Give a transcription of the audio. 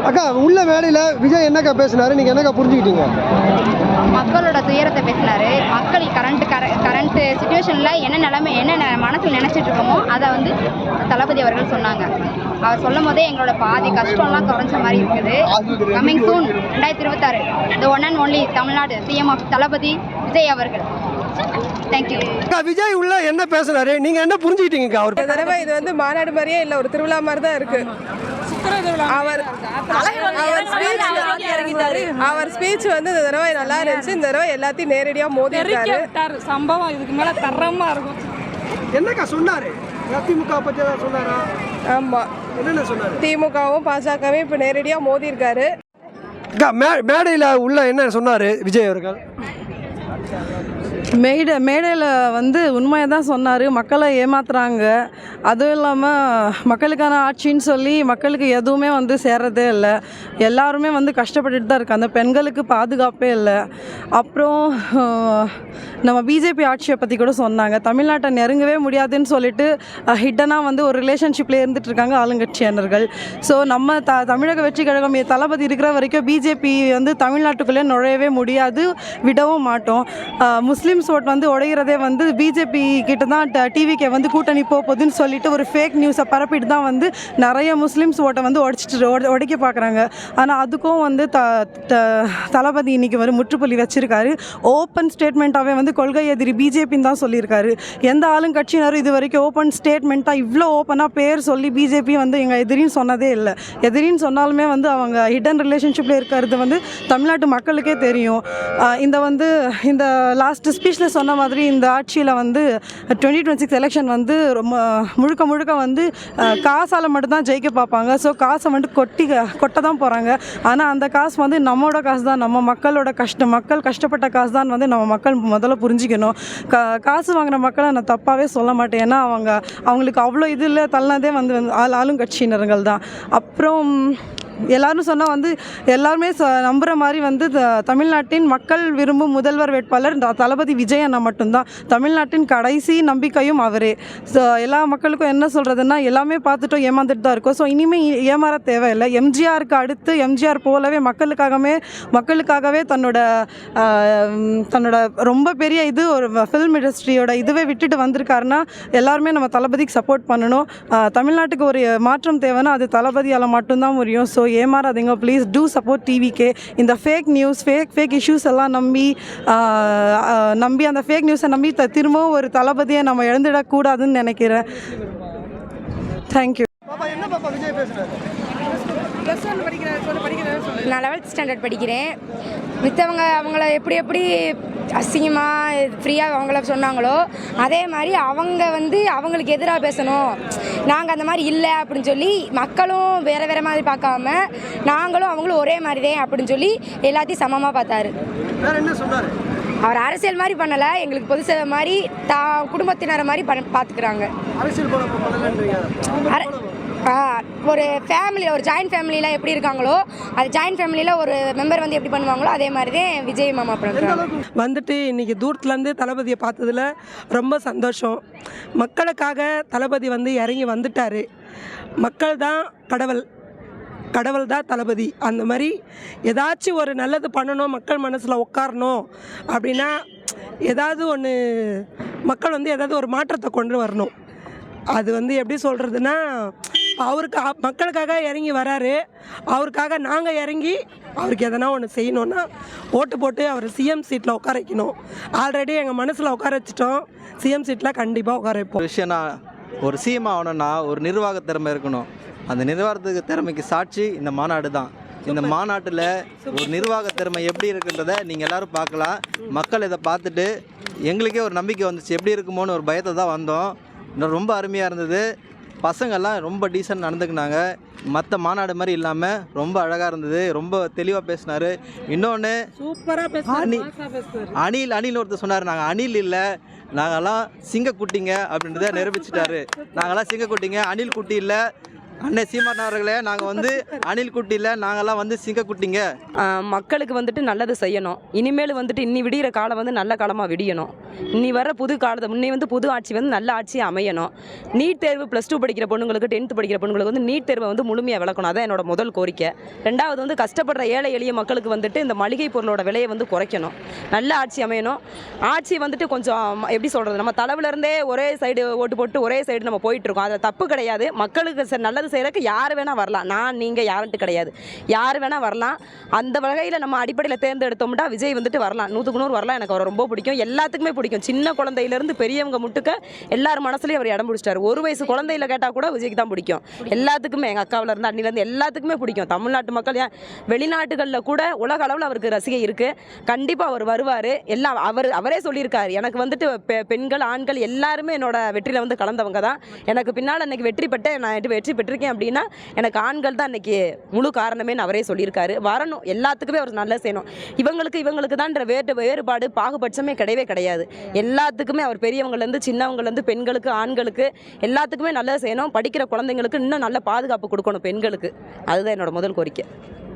அக்கா உள்ள மேடையில் விஜய் என்னக்கா பேசினாரு, நீங்கள் என்னக்கா புரிஞ்சுக்கிட்டீங்க? மக்களோட துயரத்தை பேசினாரு. மக்கள் கரண்ட் சுச்சுவேஷனில் என்ன நிலைமை, என்ன மனசில் நினச்சிட்டு இருக்கோமோ அதை வந்து தளபதி அவர்கள் சொன்னாங்க. அவர் சொல்லும் போதே எங்களோட பாதி கஷ்டம்லாம் குறைஞ்ச மாதிரி இருக்குது. Coming soon 2026 the one and only Tamil Nadu CM of Thalapathy Vijay அவர்கள். தேங்க்யூ. விஜய் உள்ள என்ன பேசுறாரு, நீங்க என்ன புரிஞ்சுக்கிட்டீங்க? அவர் தடவை இது வந்து மாநாடு மாதிரியே இல்லை, ஒரு திருவிழா மாதிரி தான் இருக்கு. அவர் ஸ்பீச் வந்து இந்த தடவை நல்லா இருந்துச்சு. இந்த தடவை எல்லாத்தையும் நேரடியா மோதி இருக்காரு. சம்பவம் இதுக்கு மேல தரமா இருக்கும். என்னக்கா சொன்னாரு? திமுக பத்தி சொன்னாரா? ஆமா, என்னென்ன சொன்னாரு? திமுகவும் பாஜகவும் இப்ப நேரடியா மோதி இருக்காரு. மேடையில் உள்ள என்ன சொன்னாரு விஜய் அவர்கள்? மேடையில் வந்து உண்மையை தான் சொன்னார். மக்களை ஏமாத்துறாங்க. அதுவும் இல்லாமல் மக்களுக்கான ஆட்சின்னு சொல்லி மக்களுக்கு எதுவுமே வந்து சேர்றதே இல்லை. எல்லாருமே வந்து கஷ்டப்பட்டுட்டு தான் இருக்காங்க. அந்த பெண்களுக்கு பாதுகாப்பே இல்லை. அப்புறம் நம்ம பிஜேபி ஆட்சியை பற்றி கூட சொன்னாங்க. தமிழ்நாட்டை நெருங்கவே முடியாதுன்னு சொல்லிட்டு ஹிட்டனாக வந்து ஒரு ரிலேஷன்ஷிப்பில் இருந்துட்டு இருக்காங்க ஆளுங்கட்சியினர்கள். ஸோ நம்ம தமிழக வெற்றி கழகம் தளபதி இருக்கிற வரைக்கும் பிஜேபி வந்து தமிழ்நாட்டுக்குள்ளே நுழையவே முடியாது, விடவும் மாட்டோம். முஸ்லீம்ஸ் ஓட் வந்து உடைகிறதே வந்து பிஜேபி கிட்ட தான் டிவிக்கு வந்து கூட்டணி போகுதுன்னு சொல்லிட்டு ஒரு ஃபேக் நியூஸை பரப்பிட்டு தான் வந்து நிறைய முஸ்லீம்ஸ் ஓட்டை வந்து உடைக்க பார்க்குறாங்க. ஆனால் அதுக்கும் வந்து தளபதி இன்னைக்கு வந்து முற்றுப்புள்ளி வச்சிருக்காரு. ஓப்பன் ஸ்டேட்மெண்ட்டாகவே வந்து கொள்கை எதிரி பிஜேபின்னு தான் சொல்லியிருக்காரு. எந்த ஆளுங்கட்சியினரும் இது வரைக்கும் ஓப்பன் ஸ்டேட்மெண்ட்டாக இவ்வளோ ஓப்பனாக பேர் சொல்லி பிஜேபி வந்து எங்கள் எதிரின்னு சொன்னதே இல்லை. எதிரின்னு சொன்னாலுமே வந்து அவங்க ஹிடன் ரிலேஷன்ஷிப்பில் இருக்கிறது வந்து தமிழ்நாட்டு மக்களுக்கே தெரியும். இந்த லாஸ்ட் ஸ்பீச்சில் சொன்ன மாதிரி இந்த ஆட்சியில் வந்து 2026 எலெக்ஷன் வந்து ரொம்ப முழுக்க வந்து காசால் மட்டும்தான் ஜெயிக்க பார்ப்பாங்க. ஸோ காசை வந்துட்டு கொட்ட தான் போகிறாங்க. ஆனால் அந்த காசு வந்து நம்மளோட காசு தான், நம்ம மக்களோட மக்கள் கஷ்டப்பட்ட காசு தான் வந்து நம்ம மக்கள் முதல்ல புரிஞ்சிக்கணும். காசு வாங்குகிற மக்களை நான் தப்பாகவே சொல்ல மாட்டேன். ஏன்னா அவங்களுக்கு அவ்வளோ இது இல்லை, தள்ளனதே வந்து ஆளுங்கட்சியினர்கள் தான். அப்புறம் எல்லாரும் சொன்னால் வந்து எல்லாருமே நம்புகிற மாதிரி வந்து தமிழ்நாட்டின் மக்கள் விரும்பும் முதல்வர் வேட்பாளர் தளபதி விஜய் அண்ணா மட்டும்தான். தமிழ்நாட்டின் கடைசி நம்பிக்கையும் அவரே. ஸோ எல்லா மக்களுக்கும் என்ன சொல்கிறதுன்னா, எல்லாமே பார்த்துட்டோம், ஏமாந்துட்டு தான் இருக்கும். ஸோ இனிமேல் ஏமாற தேவையில்லை. எம்ஜிஆருக்கு அடுத்து எம்ஜிஆர் போலவே மக்களுக்காகவே தன்னோட ரொம்ப பெரிய இது ஒரு ஃபில்ம் இண்டஸ்ட்ரியோட இதுவே விட்டுட்டு வந்திருக்காருன்னா எல்லாருமே நம்ம தளபதிக்கு சப்போர்ட் பண்ணணும். தமிழ்நாட்டுக்கு ஒரு மாற்றம் தேவைன்னா அது தளபதியால் மட்டும்தான் முடியும். ஸோ ஏமாறாதீங்க, ப்ளீஸ் டூ சப்போர்ட் டிவிக்கே. இந்த ஃபேக் நியூஸ் ஃபேக் இஷ்யூஸ் எல்லாம் நம்பி அந்த ஃபேக் நியூஸை நம்பி திரும்பவும் ஒரு தளபதியை நம்ம இழந்துடக்கூடாதுன்னு நினைக்கிறேன். தேங்க்யூ. நான் 11th ஸ்டாண்டர்ட் படிக்கிறேன். அவங்கள எப்படி அசிங்கமாக ஃப்ரீயாக அவங்கள சொன்னாங்களோ அதே மாதிரி அவங்களுக்கு எதிராக பேசணும். நாங்கள் அந்த மாதிரி இல்லை அப்படின்னு சொல்லி மக்களும் வேறு மாதிரி பார்க்காம நாங்களும் அவங்களும் ஒரே மாதிரி தான் அப்படின்னு சொல்லி எல்லாத்தையும் சமமாக பார்த்தாரு. அவர் அரசியல் மாதிரி பண்ணலை, எங்களுக்கு பொது சேவை மாதிரி குடும்பத்தினர் மாதிரி பார்த்துக்கிறாங்க. ஒரு ஃபேமிலி, ஒரு ஜாயின்ட் ஃபேமிலியில் எப்படி இருக்காங்களோ அது ஜாயின்ட் ஃபேமிலியில் ஒரு மெம்பர் வந்து எப்படி பண்ணுவாங்களோ அதே மாதிரி தான் விஜய் மாமா பண்ணுறாங்க. வந்துட்டு இன்றைக்கி தூரத்துலேருந்து தளபதியை பார்த்ததில் ரொம்ப சந்தோஷம். மக்களுக்காக தளபதி வந்து இறங்கி வந்துட்டார். மக்கள் தான் கடவுள் தான் தளபதி. அந்த மாதிரி ஏதாச்சும் ஒரு நல்லது பண்ணணும், மக்கள் மனசில் உட்காரணும் அப்படின்னா ஏதாவது ஒன்று மக்கள் வந்து ஏதாவது ஒரு மாற்றத்தை கொண்டு வரணும். அது வந்து எப்படி சொல்கிறதுனா, அவருக்கு மக்களுக்காக இறங்கி வராரு. அவருக்காக நாங்கள் இறங்கி அவருக்கு எதனா ஒன்று செய்யணுன்னா ஓட்டு போட்டு அவர் சிஎம் சீட்டில் உட்கார வைக்கணும். ஆல்ரெடி எங்கள் மனசில் உட்கார வச்சிட்டோம். சிஎம் சீட்டில் கண்டிப்பாக உட்கார வைப்போம். விஷயம்னா ஒரு சிஎம் ஆகணும்னா ஒரு நிர்வாக திறமை இருக்கணும். அந்த நிர்வாகத்துக்கு திறமைக்கு சாட்சி இந்த மாநாடு தான். இந்த மாநாட்டில் ஒரு நிர்வாக திறமை எப்படி இருக்குன்றதை நீங்கள் எல்லோரும் பார்க்கலாம். மக்கள் இதை பார்த்துட்டு எங்களுக்கே ஒரு நம்பிக்கை வந்துச்சு, எப்படி இருக்குமோன்னு ஒரு பயத்தை தான் வந்தோம். இன்னும் ரொம்ப அருமையாக இருந்தது. பசங்கள்லாம் ரொம்ப டீசென்ட் நடந்துக்கினாங்க. மற்ற மாநாடு மாதிரி இல்லாமல் ரொம்ப அழகாக இருந்தது. ரொம்ப தெளிவாக பேசினார். இன்னொன்று சூப்பராக அணில் ஒருத்தர் சொன்னார், நாங்கள் அணில் இல்லை, நாங்கள்லாம் சிங்கக்குட்டிங்க அப்படின்றத நிரூபிச்சிட்டாரு. நாங்கள்லாம் சிங்கக்குட்டிங்க, அணில் குட்டி இல்லை. அண்ணே சீமான் அவர்களே, நாங்கள் வந்து அணில் குட்டியில் நாங்கள்லாம் வந்து சிங்கக்குட்டிங்க. மக்களுக்கு வந்துட்டு நல்லது செய்யணும். இனிமேல் வந்துட்டு இன்னி விடிகிற காலம் வந்து நல்ல காலமாக விடியணும். இன்னி வர புது காலத்தை முன்னே வந்து புது ஆட்சி வந்து நல்ல ஆட்சியாக அமையணும். நீட் தேர்வு +2 படிக்கிற பொண்ணுங்களுக்கு 10th படிக்கிற பொண்ணுங்களுக்கு வந்து நீட் தேர்வை வந்து முழுமையாக விளக்கணும். அதான் என்னோட முதல் கோரிக்கை. ரெண்டாவது வந்து கஷ்டப்படுற ஏழை எளிய மக்களுக்கு வந்துட்டு இந்த மளிகை பொருளோட விலையை வந்து குறைக்கணும். நல்ல ஆட்சி அமையணும். ஆட்சி வந்துட்டு கொஞ்சம் எப்படி சொல்கிறது, நம்ம தலைவிலேருந்தே ஒரே சைடு ஓட்டு போட்டு ஒரே சைடு நம்ம போயிட்டுருக்கோம். அதில் தப்பு கிடையாது. மக்களுக்கு நல்லது செய்கிறதுக்கு யார் வேணால் வரலாம். நான் நீங்கள் யாருன்ட்டு கிடையாது, யார் வேணால் வரலாம். அந்த வகையில் நம்ம அடிப்படையில் தேர்ந்தெடுத்தோம்னா விஜய் வந்துட்டு வரலாம், 100க்கு 100 வரலாம். எனக்கு அவரை ரொம்ப பிடிக்கும், எல்லாத்துக்குமே பிடிக்கும். சின்ன குழந்தையிலேருந்து பெரியவங்க முட்டுக்க எல்லார் மனசுலையும் அவர் இடம் பிடிச்சிட்டாரு. 1 வயசு குழந்தையில கேட்டால் கூட விஜய்க்கு தான் பிடிக்கும். எல்லாத்துக்குமே, எங்கள் அக்காவிலேருந்து அண்ணிலேருந்து எல்லாத்துக்குமே பிடிக்கும். தமிழ்நாட்டு மக்கள் ஏன் வெளிநாட்டுகளில் கூட உலக அளவில் அவருக்கு ரசிகை இருக்குது. கண்டிப்பாக அவர் வருவார். எல்லாம் அவரே சொல்லியிருக்காரு. எனக்கு வந்துட்டு பெண்கள் ஆண்கள் எல்லாருமே என்னோட வெற்றியில் வந்து கலந்தவங்க தான். எனக்கு பின்னால் அன்றைக்கி வெற்றி பெற்றேன், நான் வெற்றி பெற்றிருக்கேன் அப்படின்னா எனக்கு ஆண்கள் தான் அன்றைக்கி முழு காரணமே அவரே சொல்லியிருக்காரு. வரணும், எல்லாத்துக்குமே அவர் நல்லது செய்யணும். இவங்களுக்கு தான்ற வேறுபாடு பாகுபட்சமே கிடையவே கிடையாது. எல்லாத்துக்குமே அவர் பெரியவங்கலேருந்து சின்னவங்கலேருந்து பெண்களுக்கு ஆண்களுக்கு எல்லாத்துக்குமே நல்லது செய்யணும். படிக்கிற குழந்தைங்களுக்கு இன்னும் நல்ல பாதுகாப்பு கொடுக்கணும் பெண்களுக்கு. அதுதான் என்னோட முதல் கோரிக்கை.